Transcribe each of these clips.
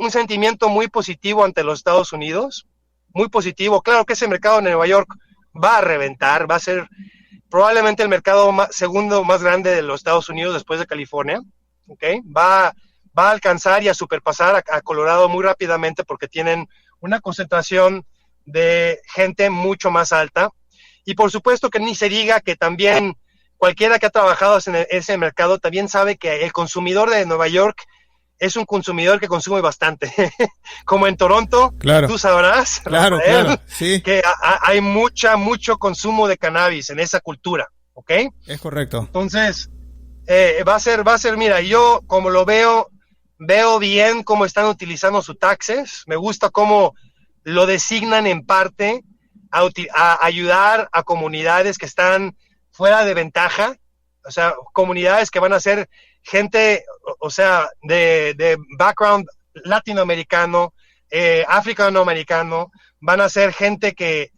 un sentimiento muy positivo ante los Estados Unidos, muy positivo. Claro que ese mercado en Nueva York va a reventar, va a ser probablemente el mercado segundo más grande de los Estados Unidos después de California, ¿okay? Va a alcanzar y a superpasar a Colorado muy rápidamente porque tienen una concentración de gente mucho más alta. Y por supuesto que ni se diga que también cualquiera que ha trabajado en ese mercado también sabe que el consumidor de Nueva York es un consumidor que consume bastante. Como en Toronto, claro, tú sabrás, claro, Rafael, claro, sí, que hay mucho consumo de cannabis en esa cultura, ¿ok? es correcto. Entonces, va a ser, mira, yo como lo veo bien cómo están utilizando sus taxes, me gusta cómo lo designan en parte a ayudar a comunidades que están fuera de ventaja, o sea, comunidades que van a ser gente, o sea, de background latinoamericano, africanoamericano, van a ser gente que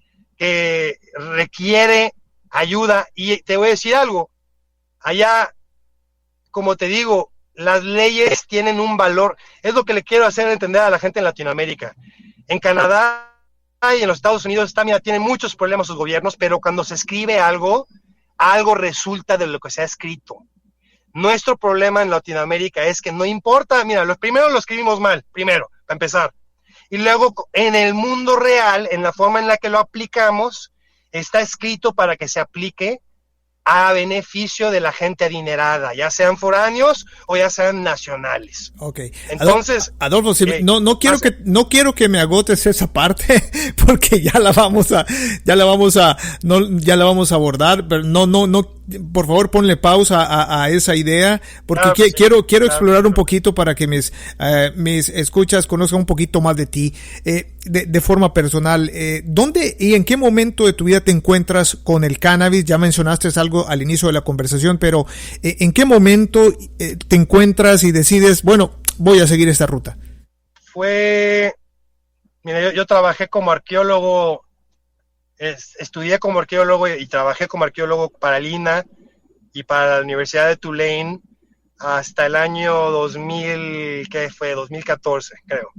requiere ayuda. Y te voy a decir algo, allá, como te digo, las leyes tienen un valor, es lo que le quiero hacer entender a la gente en Latinoamérica. En Canadá y en los Estados Unidos también tienen muchos problemas sus gobiernos, pero cuando se escribe algo resulta de lo que se ha escrito. Nuestro problema en Latinoamérica es que no importa, mira, los primeros lo escribimos mal, primero, para empezar. Y luego en el mundo real, en la forma en la que lo aplicamos, está escrito para que se aplique a beneficio de la gente adinerada, ya sean foráneos o ya sean nacionales. Okay. Entonces, Adolfo, no quiero que me agotes esa parte porque ya la vamos a abordar, pero no, por favor ponle pausa a esa idea porque quiero explorar un poquito para que mis escuchas conozcan un poquito más de ti, de forma personal. ¿Dónde y en qué momento de tu vida te encuentras con el cannabis? Ya mencionaste algo al inicio de la conversación, pero ¿en qué momento te encuentras y decides, bueno, voy a seguir esta ruta? Mira, yo trabajé como arqueólogo, estudié como arqueólogo y trabajé como arqueólogo para el INAH y para la Universidad de Tulane hasta el año 2000, ¿qué fue? 2014, creo.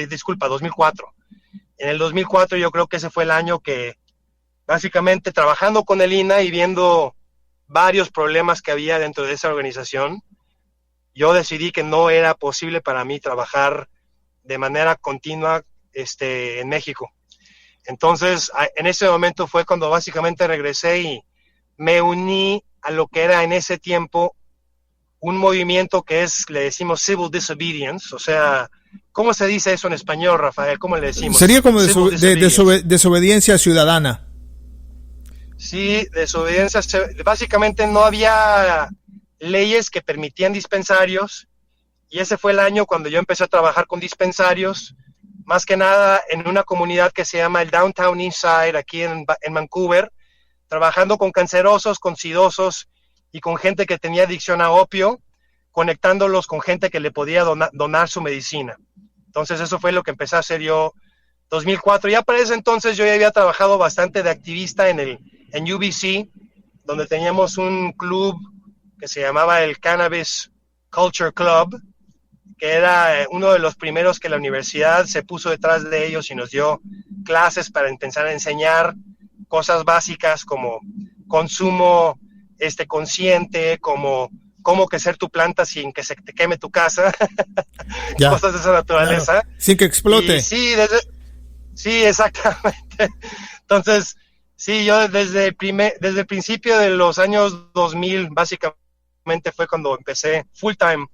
Disculpa, 2004. En el 2004 yo creo que ese fue el año que básicamente trabajando con el INAH y viendo varios problemas que había dentro de esa organización, yo decidí que no era posible para mí trabajar de manera continua en México. Entonces, en ese momento fue cuando básicamente regresé y me uní a lo que era en ese tiempo un movimiento que le decimos civil disobedience, o sea, ¿cómo se dice eso en español, Rafael? ¿Cómo le decimos? Sería como desobediencia ciudadana. Sí, desobediencia. Básicamente no había leyes que permitían dispensarios y ese fue el año cuando yo empecé a trabajar con dispensarios, más que nada en una comunidad que se llama el Downtown Eastside, aquí en Vancouver, trabajando con cancerosos, con sidosos y con gente que tenía adicción a opio, conectándolos con gente que le podía donar su medicina. Entonces eso fue lo que empecé a hacer yo 2004. Ya para ese entonces yo ya había trabajado bastante de activista en UBC, donde teníamos un club que se llamaba el Cannabis Culture Club, que era uno de los primeros que la universidad se puso detrás de ellos y nos dio clases para empezar a enseñar cosas básicas como consumo consciente, como cómo crecer tu planta sin que se te queme tu casa, cosas de esa naturaleza. Claro. Sin que explote. Sí, exactamente. Entonces, sí, yo desde el principio de los años 2000, básicamente fue cuando empecé full time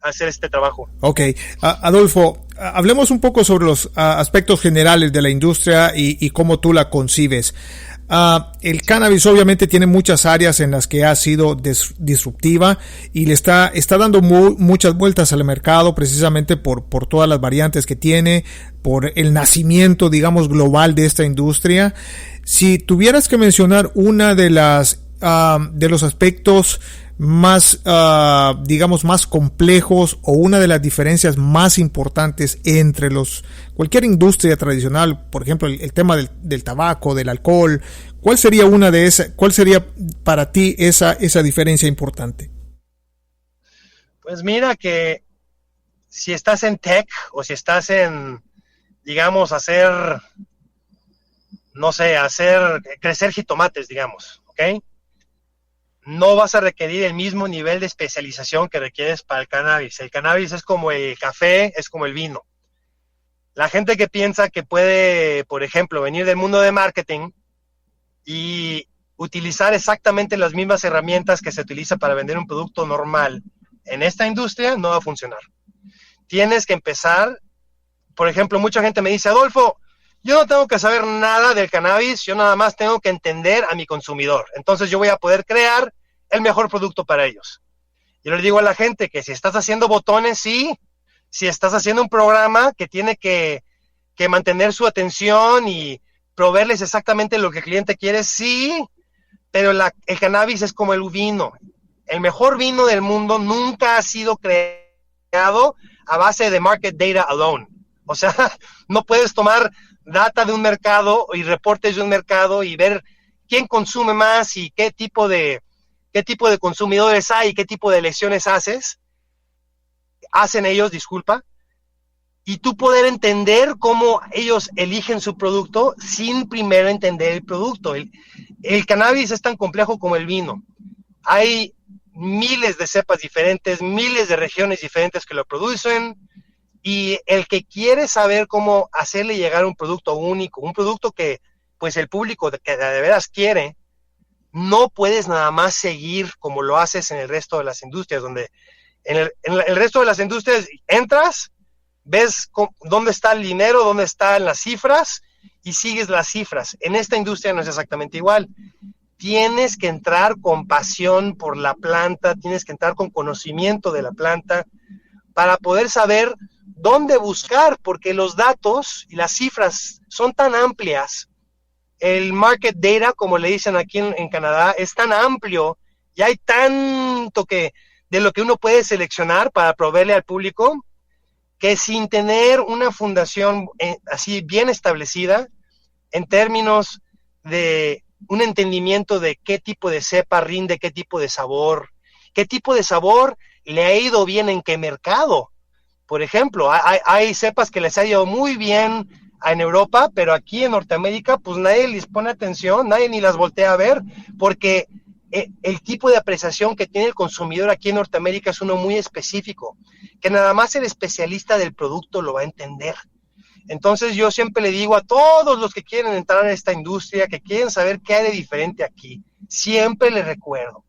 a hacer este trabajo. Ok, Adolfo, hablemos un poco sobre los aspectos generales de la industria y cómo tú la concibes. El cannabis obviamente tiene muchas áreas en las que ha sido disruptiva y le está dando muchas vueltas al mercado precisamente por todas las variantes que tiene, por el nacimiento, digamos, global de esta industria. Si tuvieras que mencionar una de los aspectos más, digamos, más complejos o una de las diferencias más importantes entre cualquier industria tradicional, por ejemplo, el tema del tabaco, del alcohol, ¿cuál sería para ti esa diferencia importante? Pues mira que si estás en tech o si estás en, digamos, hacer crecer jitomates, digamos, ¿ok? No vas a requerir el mismo nivel de especialización que requieres para el cannabis. El cannabis es como el café, es como el vino. La gente que piensa que puede, por ejemplo, venir del mundo de marketing y utilizar exactamente las mismas herramientas que se utiliza para vender un producto normal en esta industria, no va a funcionar. Tienes que empezar, por ejemplo, mucha gente me dice, Adolfo, yo no tengo que saber nada del cannabis, yo nada más tengo que entender a mi consumidor. Entonces yo voy a poder crear el mejor producto para ellos. Yo le digo a la gente que si estás haciendo botones, sí. Si estás haciendo un programa que tiene que mantener su atención y proveerles exactamente lo que el cliente quiere, sí. Pero el cannabis es como el vino. El mejor vino del mundo nunca ha sido creado a base de market data alone. O sea, no puedes tomar data de un mercado y reportes de un mercado y ver quién consume más y qué tipo de consumidores hay y qué tipo de elecciones hacen ellos, y tú poder entender cómo ellos eligen su producto sin primero entender el producto. El cannabis es tan complejo como el vino. Hay miles de cepas diferentes, miles de regiones diferentes que lo producen, y el que quiere saber cómo hacerle llegar un producto único, un producto que pues el público que de veras quiere, no puedes nada más seguir como lo haces en el resto de las industrias, donde en el resto de las industrias entras, ves dónde está el dinero, dónde están las cifras y sigues las cifras. En esta industria no es exactamente igual. Tienes que entrar con pasión por la planta, tienes que entrar con conocimiento de la planta para poder saber dónde buscar, porque los datos y las cifras son tan amplias. El market data, como le dicen aquí en Canadá, es tan amplio y hay tanto de lo que uno puede seleccionar para proveerle al público, que sin tener una fundación así bien establecida, en términos de un entendimiento de qué tipo de cepa rinde, qué tipo de sabor le ha ido bien en qué mercado. Por ejemplo, hay cepas que les ha ido muy bien en Europa, pero aquí en Norteamérica, pues nadie les pone atención, nadie ni las voltea a ver, porque el tipo de apreciación que tiene el consumidor aquí en Norteamérica es uno muy específico, que nada más el especialista del producto lo va a entender. Entonces yo siempre le digo a todos los que quieren entrar en esta industria, que quieren saber qué hay de diferente aquí, siempre les recuerdo,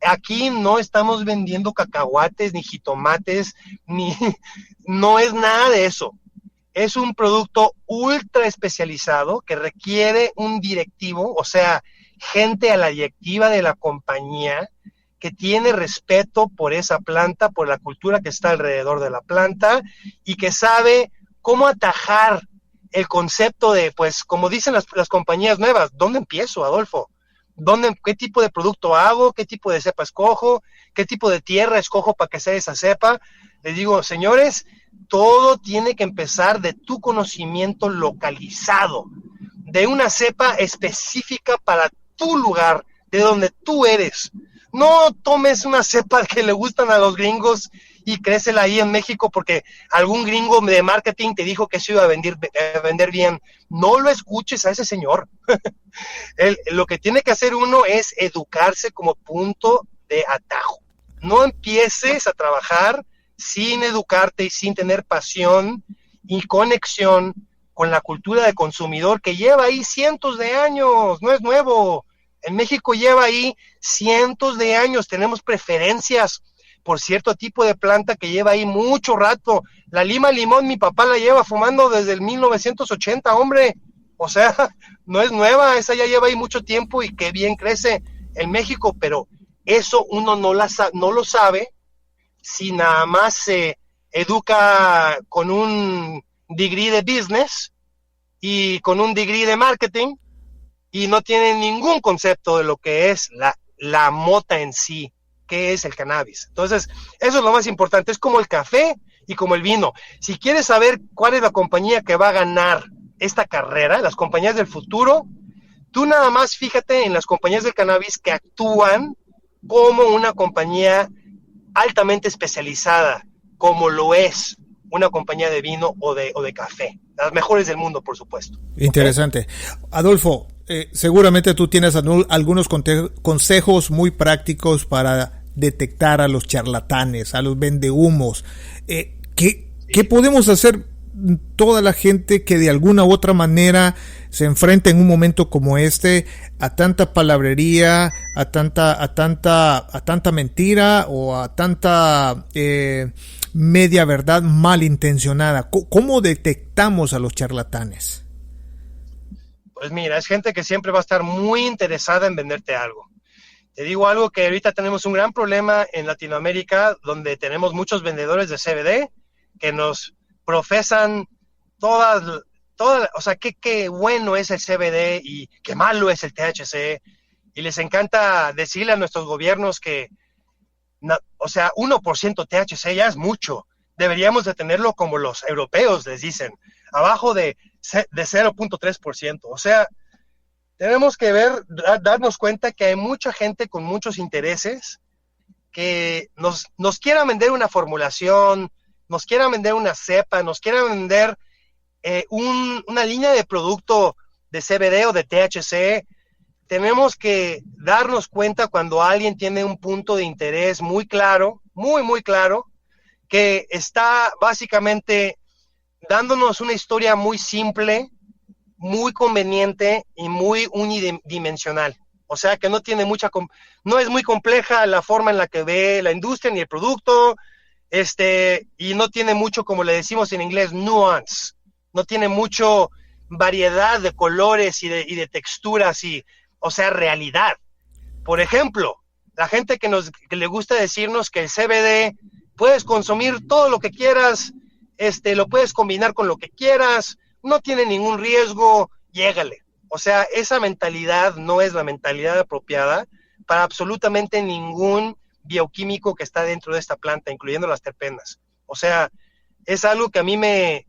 aquí no estamos vendiendo cacahuates, ni jitomates, no es nada de eso. Es un producto ultra especializado que requiere un directivo, o sea, gente a la directiva de la compañía que tiene respeto por esa planta, por la cultura que está alrededor de la planta y que sabe cómo atajar el concepto de, pues, como dicen las compañías nuevas, ¿dónde empiezo, Adolfo? ¿Qué tipo de producto hago? ¿Qué tipo de cepa escojo? ¿Qué tipo de tierra escojo para que sea esa cepa? Les digo, señores, todo tiene que empezar de tu conocimiento localizado, de una cepa específica para tu lugar, de donde tú eres. No tomes una cepa que le gustan a los gringos y crécela ahí en México porque algún gringo de marketing te dijo que eso iba a vender bien. No lo escuches a ese señor. Lo que tiene que hacer uno es educarse como punto de atajo. No empieces a trabajar sin educarte y sin tener pasión y conexión con la cultura de consumidor que lleva ahí cientos de años, no es nuevo. En México lleva ahí cientos de años, tenemos preferencias por cierto tipo de planta que lleva ahí mucho rato. La lima limón mi papá la lleva fumando desde el 1980, hombre. O sea, no es nueva, esa ya lleva ahí mucho tiempo y qué bien crece en México, pero eso uno no lo sabe si nada más se educa con un degree de business y con un degree de marketing y no tiene ningún concepto de lo que es la mota en sí, que es el cannabis. Entonces, eso es lo más importante, es como el café y como el vino. Si quieres saber cuál es la compañía que va a ganar esta carrera, las compañías del futuro, tú nada más fíjate en las compañías del cannabis que actúan como una compañía altamente especializada, como lo es una compañía de vino o de café. Las mejores del mundo, por supuesto. Interesante. Adolfo, seguramente tú tienes algunos consejos muy prácticos para detectar a los charlatanes, a los vendehumos. ¿Qué podemos hacer toda la gente que de alguna u otra manera se enfrenta en un momento como este a tanta palabrería, a tanta mentira o a tanta media verdad malintencionada? ¿Cómo detectamos a los charlatanes? Pues mira, es gente que siempre va a estar muy interesada en venderte algo. Te digo algo, que ahorita tenemos un gran problema en Latinoamérica, donde tenemos muchos vendedores de CBD que nos profesan o sea, qué bueno es el CBD y qué malo es el THC, y les encanta decirle a nuestros gobiernos que, o sea, 1% THC ya es mucho, deberíamos de tenerlo como los europeos les dicen, abajo de 0.3%, o sea, tenemos que darnos cuenta que hay mucha gente con muchos intereses que nos quiera vender una formulación, nos quiera vender una cepa, nos quiera vender una línea de producto de CBD o de THC. Tenemos que darnos cuenta cuando alguien tiene un punto de interés muy claro, muy claro, que está básicamente dándonos una historia muy simple, muy conveniente y muy unidimensional. O sea que no es muy compleja la forma en la que ve la industria ni el producto, y no tiene mucho, como le decimos en inglés, nuance. No tiene mucho variedad de colores y de texturas o sea, realidad. Por ejemplo, la gente que le gusta decirnos que el CBD puedes consumir todo lo que quieras, lo puedes combinar con lo que quieras, no tiene ningún riesgo, llégale. O sea, esa mentalidad no es la mentalidad apropiada para absolutamente ningún bioquímico que está dentro de esta planta, incluyendo las terpenas. O sea, es algo que a mí me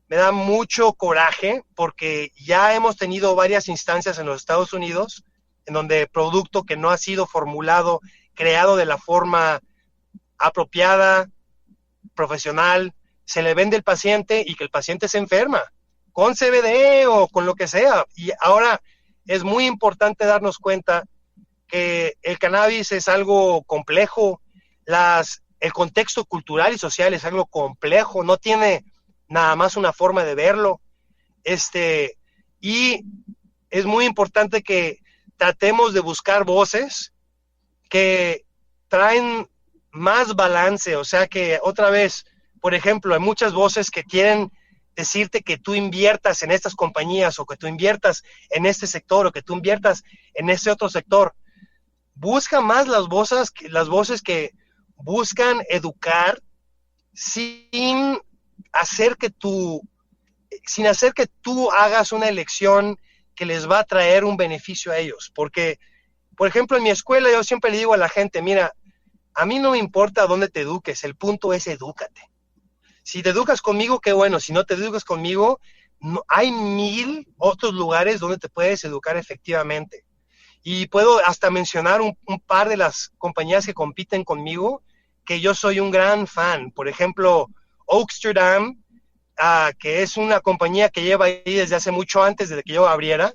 da mucho coraje, porque ya hemos tenido varias instancias en los Estados Unidos en donde producto que no ha sido formulado, creado de la forma apropiada, profesional, se le vende al paciente y que el paciente se enferma con CBD o con lo que sea. Y ahora es muy importante darnos cuenta que el cannabis es algo complejo, el contexto cultural y social es algo complejo, no tiene nada más una forma de verlo, y es muy importante que tratemos de buscar voces que traen más balance, o sea que otra vez, por ejemplo, hay muchas voces que quieren decirte que tú inviertas en estas compañías o que tú inviertas en este sector o que tú inviertas en este otro sector. Busca más las voces que buscan educar sin hacer que tú hagas una elección que les va a traer un beneficio a ellos. Porque, por ejemplo, en mi escuela yo siempre le digo a la gente, mira, a mí no me importa dónde te eduques, el punto es edúcate. Si te educas conmigo, qué bueno. Si no te educas conmigo, hay 1000 otros lugares donde te puedes educar efectivamente. Y puedo hasta mencionar un par de las compañías que compiten conmigo, que yo soy un gran fan. Por ejemplo, Oaksterdam, que es una compañía que lleva ahí desde hace mucho antes de que yo abriera.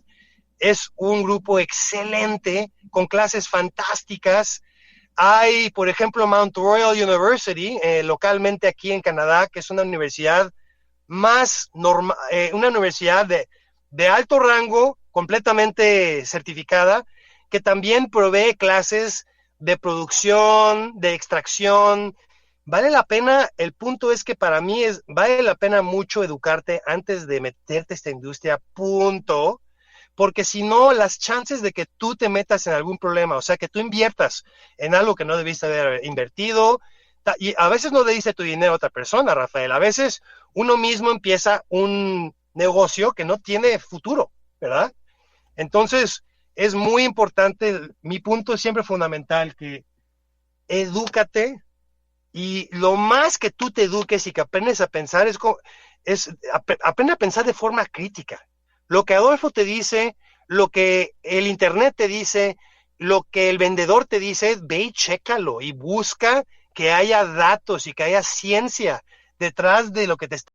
Es un grupo excelente, con clases fantásticas. Hay, por ejemplo, Mount Royal University, localmente aquí en Canadá, que es una universidad una universidad de alto rango, completamente certificada, que también provee clases de producción, de extracción. Vale la pena, el punto es que para mí vale la pena mucho educarte antes de meterte a esta industria, punto. Porque si no, las chances de que tú te metas en algún problema, o sea, que tú inviertas en algo que no debiste haber invertido, y a veces no le diste tu dinero a otra persona, Rafael, a veces uno mismo empieza un negocio que no tiene futuro, ¿verdad? Entonces, es muy importante, mi punto es siempre fundamental, que edúcate, y lo más que tú te eduques y que aprendes a pensar aprende a pensar de forma crítica. Lo que Adolfo te dice, lo que el internet te dice, lo que el vendedor te dice, ve y chécalo y busca que haya datos y que haya ciencia detrás de lo que te está